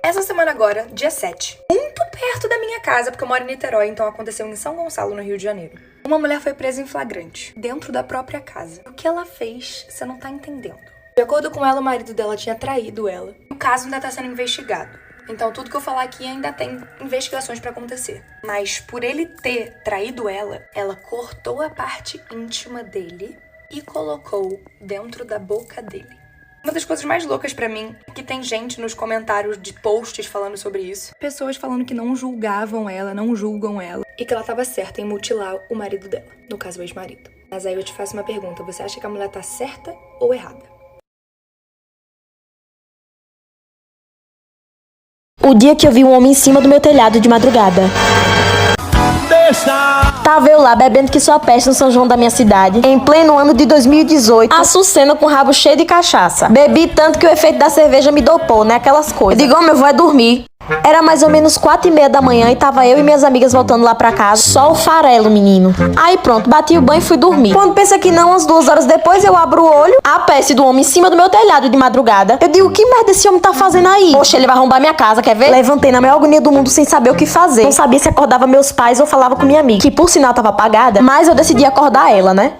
Essa semana agora, dia 7, muito perto da minha casa, porque eu moro em Niterói, então aconteceu em São Gonçalo, no Rio de Janeiro. Uma mulher foi presa em flagrante, dentro da própria casa. O que ela fez, você não tá entendendo. De acordo com ela, o marido dela tinha traído ela. O caso ainda tá sendo investigado. Então tudo que eu falar aqui ainda tem investigações pra acontecer. Mas por ele ter traído ela cortou a parte íntima dele e colocou dentro da boca dele. Uma das coisas mais loucas pra mim é que tem gente nos comentários de posts falando sobre isso. Pessoas falando que não julgavam ela, não julgam ela. E que ela tava certa em mutilar o marido dela. No caso, o ex-marido. Mas aí eu te faço uma pergunta. Você acha que a mulher tá certa ou errada? O dia que eu vi um homem em cima do meu telhado de madrugada. Tava eu lá bebendo que só peste no São João da minha cidade, em pleno ano de 2018, açucena com o rabo cheio de cachaça. Bebi tanto que o efeito da cerveja me dopou, né? Aquelas coisas. Eu digo, meu avô é dormir. Era mais ou menos 4h30 da manhã e tava eu e minhas amigas voltando lá pra casa. Só o farelo, menino. Aí pronto, bati o banho e fui dormir. Quando pensa que não, umas 2 horas depois eu abro o olho, a peste do homem em cima do meu telhado de madrugada. Eu digo, que merda esse homem tá fazendo aí? Poxa, ele vai arrombar minha casa, quer ver? Levantei na maior agonia do mundo sem saber o que fazer. Não sabia se acordava meus pais ou falava com minha amiga, que por sinal tava apagada, mas eu decidi acordar ela, né?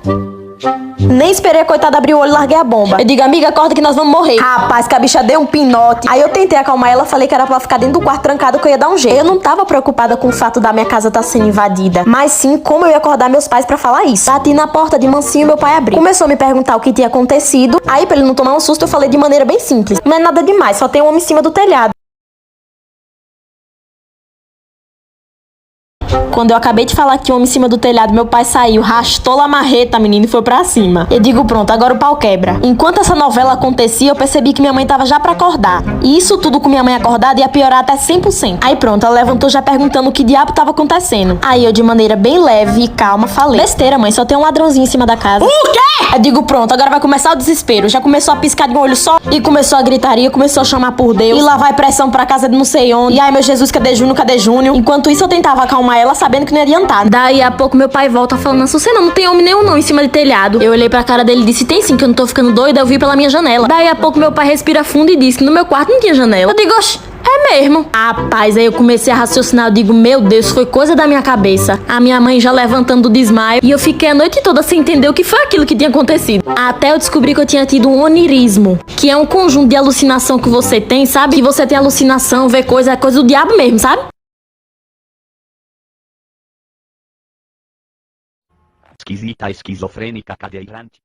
Nem esperei a coitada abrir o olho e larguei a bomba. Eu digo, amiga, acorda que nós vamos morrer. Rapaz, que a bicha deu um pinote. Aí eu tentei acalmar ela, falei que era pra ela ficar dentro do quarto trancada, que eu ia dar um jeito. Eu não tava preocupada com o fato da minha casa estar sendo invadida, mas sim como eu ia acordar meus pais pra falar isso. Bati na porta de mansinho e meu pai abriu. Começou a me perguntar o que tinha acontecido. Aí, pra ele não tomar um susto, eu falei de maneira bem simples. Não é nada demais, só tem um homem em cima do telhado. Quando eu acabei de falar que tinha um homem em cima do telhado, meu pai saiu, rastou a marreta, menino, e foi pra cima. Eu digo, pronto, agora o pau quebra. Enquanto essa novela acontecia, eu percebi que minha mãe tava já pra acordar. E isso tudo com minha mãe acordada ia piorar até 100%. Aí pronto, ela levantou já perguntando o que diabo tava acontecendo. Aí eu, de maneira bem leve e calma, falei, besteira, mãe, só tem um ladrãozinho em cima da casa. O quê? Eu digo, pronto, agora vai começar o desespero. Já começou a piscar de um olho só. E começou a gritaria, começou a chamar por Deus. E lá vai pressão pra casa de não sei onde. E ai, meu Jesus, cadê Júnior, cadê Júnior? Enquanto isso, eu tentava acalmar ela, sabendo que não ia adiantar. Daí a pouco meu pai volta falando, Açucena, não tem homem nenhum não em cima de telhado. Eu olhei pra cara dele e disse, tem sim, que eu não tô ficando doida, eu vi pela minha janela. Daí a pouco meu pai respira fundo e disse que no meu quarto não tinha janela. Eu digo, oxe, é mesmo. Rapaz, aí eu comecei a raciocinar, eu digo, meu Deus, foi coisa da minha cabeça. A minha mãe já levantando do desmaio e eu fiquei a noite toda sem entender o que foi aquilo que tinha acontecido. Até eu descobri que eu tinha tido um onirismo, que é um conjunto de alucinação que você tem, sabe? Que você tem alucinação, vê coisa, é coisa do diabo mesmo, sabe? Esquisita, esquizofrênica, cadeirante.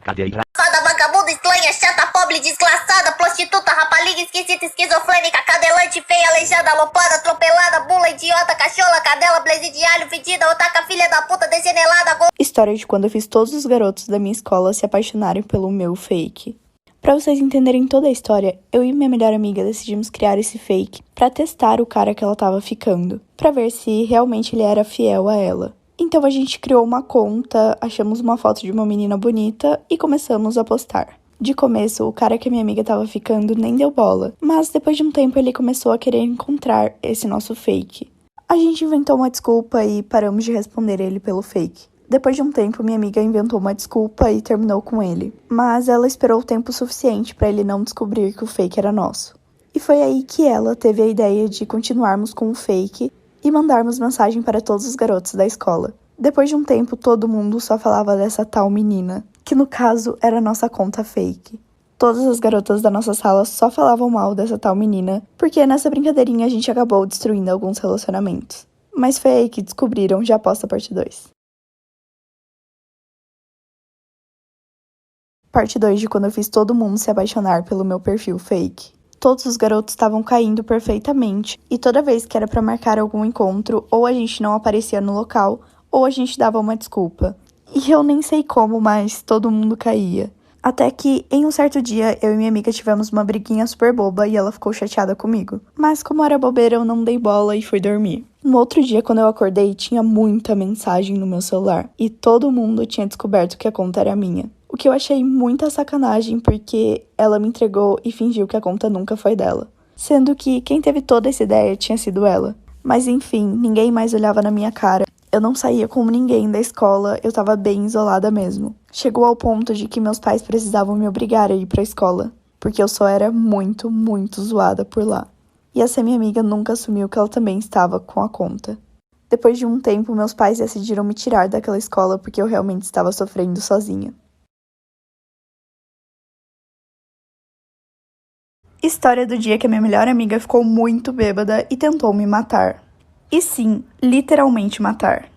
Fada, vagabunda, estranha, chata, pobre, desgraçada, prostituta, rapaliga, esquisita, esquizofrênica, cadelante, feia, aleijada, alopada, atropelada, bula, idiota, cachorra, cadela, blaze de alho, fedida, otaka, filha da puta, desenelada, História de quando eu fiz todos os garotos da minha escola se apaixonarem pelo meu fake. Pra vocês entenderem toda a história, eu e minha melhor amiga decidimos criar esse fake pra testar o cara que ela tava ficando, pra ver se realmente ele era fiel a ela. Então a gente criou uma conta, achamos uma foto de uma menina bonita e começamos a postar. De começo, o cara que a minha amiga tava ficando nem deu bola, mas depois de um tempo ele começou a querer encontrar esse nosso fake. A gente inventou uma desculpa e paramos de responder ele pelo fake. Depois de um tempo, minha amiga inventou uma desculpa e terminou com ele. Mas ela esperou o tempo suficiente para ele não descobrir que o fake era nosso. E foi aí que ela teve a ideia de continuarmos com o fake e mandarmos mensagem para todos os garotos da escola. Depois de um tempo, todo mundo só falava dessa tal menina, que no caso era nossa conta fake. Todas as garotas da nossa sala só falavam mal dessa tal menina, porque nessa brincadeirinha a gente acabou destruindo alguns relacionamentos. Mas foi aí que descobriram, já posta parte 2. Parte 2 de quando eu fiz todo mundo se apaixonar pelo meu perfil fake. Todos os garotos estavam caindo perfeitamente, e toda vez que era pra marcar algum encontro, ou a gente não aparecia no local, ou a gente dava uma desculpa. E eu nem sei como, mas todo mundo caía. Até que, em um certo dia, eu e minha amiga tivemos uma briguinha super boba e ela ficou chateada comigo. Mas como era bobeira, eu não dei bola e fui dormir. No outro dia, quando eu acordei, tinha muita mensagem no meu celular, e todo mundo tinha descoberto que a conta era minha. O que eu achei muita sacanagem, porque ela me entregou e fingiu que a conta nunca foi dela. Sendo que quem teve toda essa ideia tinha sido ela. Mas enfim, ninguém mais olhava na minha cara. Eu não saía com ninguém da escola, eu tava bem isolada mesmo. Chegou ao ponto de que meus pais precisavam me obrigar a ir pra escola, porque eu só era muito, muito zoada por lá. E essa minha amiga nunca assumiu que ela também estava com a conta. Depois de um tempo, meus pais decidiram me tirar daquela escola porque eu realmente estava sofrendo sozinha. História do dia que a minha melhor amiga ficou muito bêbada e tentou me matar. E sim, literalmente matar.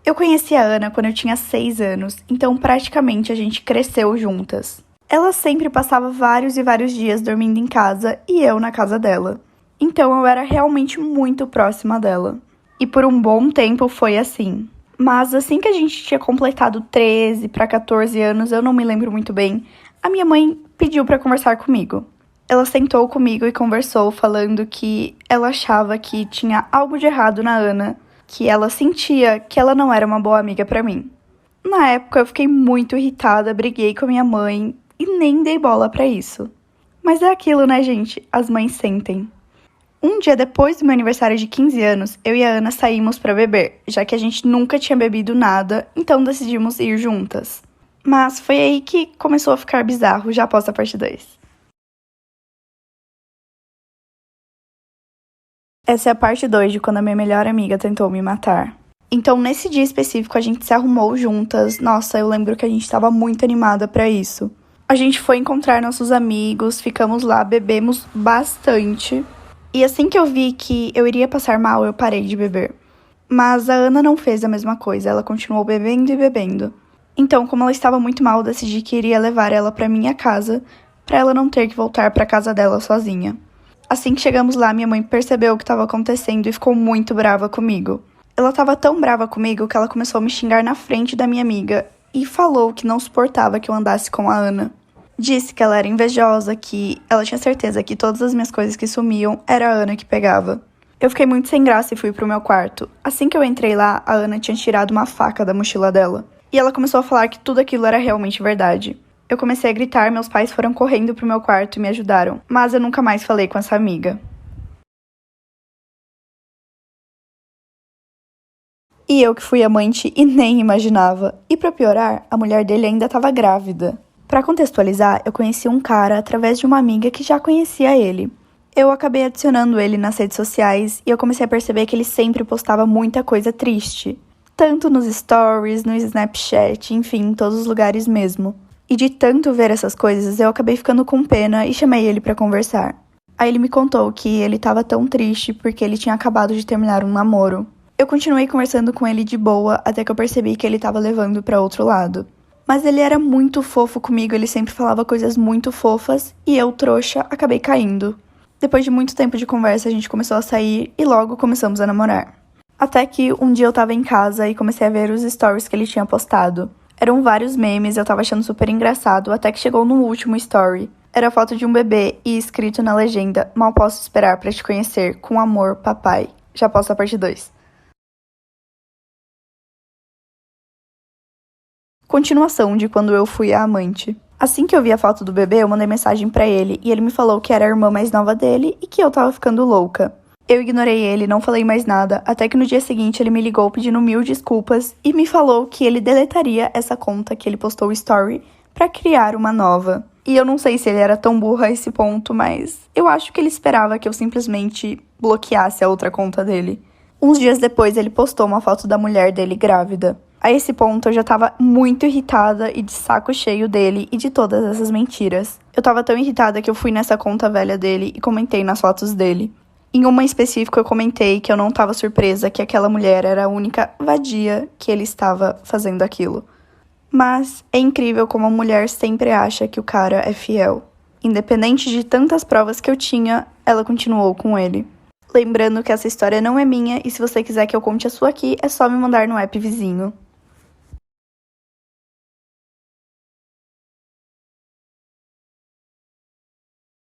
Eu conheci a Ana quando eu tinha 6 anos, então praticamente a gente cresceu juntas. Ela sempre passava vários e vários dias dormindo em casa e eu na casa dela. Então eu era realmente muito próxima dela. E por um bom tempo foi assim. Mas assim que a gente tinha completado 13 para 14 anos, eu não me lembro muito bem, a minha mãe pediu para conversar comigo. Ela sentou comigo e conversou falando que ela achava que tinha algo de errado na Ana, que ela sentia que ela não era uma boa amiga para mim. Na época eu fiquei muito irritada, briguei com a minha mãe e nem dei bola para isso. Mas é aquilo, né, gente? As mães sentem. Um dia depois do meu aniversário de 15 anos, eu e a Ana saímos para beber, já que a gente nunca tinha bebido nada, então decidimos ir juntas. Mas foi aí que começou a ficar bizarro, já após a parte 2. Essa é a parte 2 de quando a minha melhor amiga tentou me matar. Então, nesse dia específico, a gente se arrumou juntas. Nossa, eu lembro que a gente estava muito animada para isso. A gente foi encontrar nossos amigos, ficamos lá, bebemos bastante. E assim que eu vi que eu iria passar mal, eu parei de beber. Mas a Ana não fez a mesma coisa, ela continuou bebendo e bebendo. Então, como ela estava muito mal, eu decidi que iria levar ela para minha casa, para ela não ter que voltar para casa dela sozinha. Assim que chegamos lá, minha mãe percebeu o que estava acontecendo e ficou muito brava comigo. Ela estava tão brava comigo que ela começou a me xingar na frente da minha amiga e falou que não suportava que eu andasse com a Ana. Disse que ela era invejosa, que ela tinha certeza que todas as minhas coisas que sumiam era a Ana que pegava. Eu fiquei muito sem graça e fui pro meu quarto. Assim que eu entrei lá, a Ana tinha tirado uma faca da mochila dela. E ela começou a falar que tudo aquilo era realmente verdade. Eu comecei a gritar, meus pais foram correndo pro meu quarto e me ajudaram. Mas eu nunca mais falei com essa amiga. E eu que fui amante e nem imaginava. E pra piorar, a mulher dele ainda estava grávida. Pra contextualizar, eu conheci um cara através de uma amiga que já conhecia ele. Eu acabei adicionando ele nas redes sociais e eu comecei a perceber que ele sempre postava muita coisa triste. Tanto nos stories, no Snapchat, enfim, em todos os lugares mesmo. E de tanto ver essas coisas, eu acabei ficando com pena e chamei ele pra conversar. Aí ele me contou que ele estava tão triste porque ele tinha acabado de terminar um namoro. Eu continuei conversando com ele de boa até que eu percebi que ele estava levando pra outro lado. Mas ele era muito fofo comigo, ele sempre falava coisas muito fofas e eu, trouxa, acabei caindo. Depois de muito tempo de conversa, a gente começou a sair e logo começamos a namorar. Até que um dia eu tava em casa e comecei a ver os stories que ele tinha postado. Eram vários memes, eu tava achando super engraçado, até que chegou no último story. Era a foto de um bebê e escrito na legenda: "Mal posso esperar pra te conhecer, com amor, papai." Já posso a parte 2. Continuação de quando eu fui a amante. Assim que eu vi a foto do bebê, eu mandei mensagem pra ele e ele me falou que era a irmã mais nova dele e que eu tava ficando louca. Eu ignorei ele, não falei mais nada, até que no dia seguinte ele me ligou pedindo 1000 desculpas e me falou que ele deletaria essa conta que ele postou o story pra criar uma nova. E eu não sei se ele era tão burro a esse ponto, mas eu acho que ele esperava que eu simplesmente bloqueasse a outra conta dele. Uns dias depois ele postou uma foto da mulher dele grávida. A esse ponto eu já tava muito irritada e de saco cheio dele e de todas essas mentiras. Eu tava tão irritada que eu fui nessa conta velha dele e comentei nas fotos dele. Em uma específica eu comentei que eu não tava surpresa que aquela mulher era a única vadia que ele estava fazendo aquilo. Mas é incrível como a mulher sempre acha que o cara é fiel. Independente de tantas provas que eu tinha, ela continuou com ele. Lembrando que essa história não é minha e se você quiser que eu conte a sua aqui, é só me mandar no app vizinho.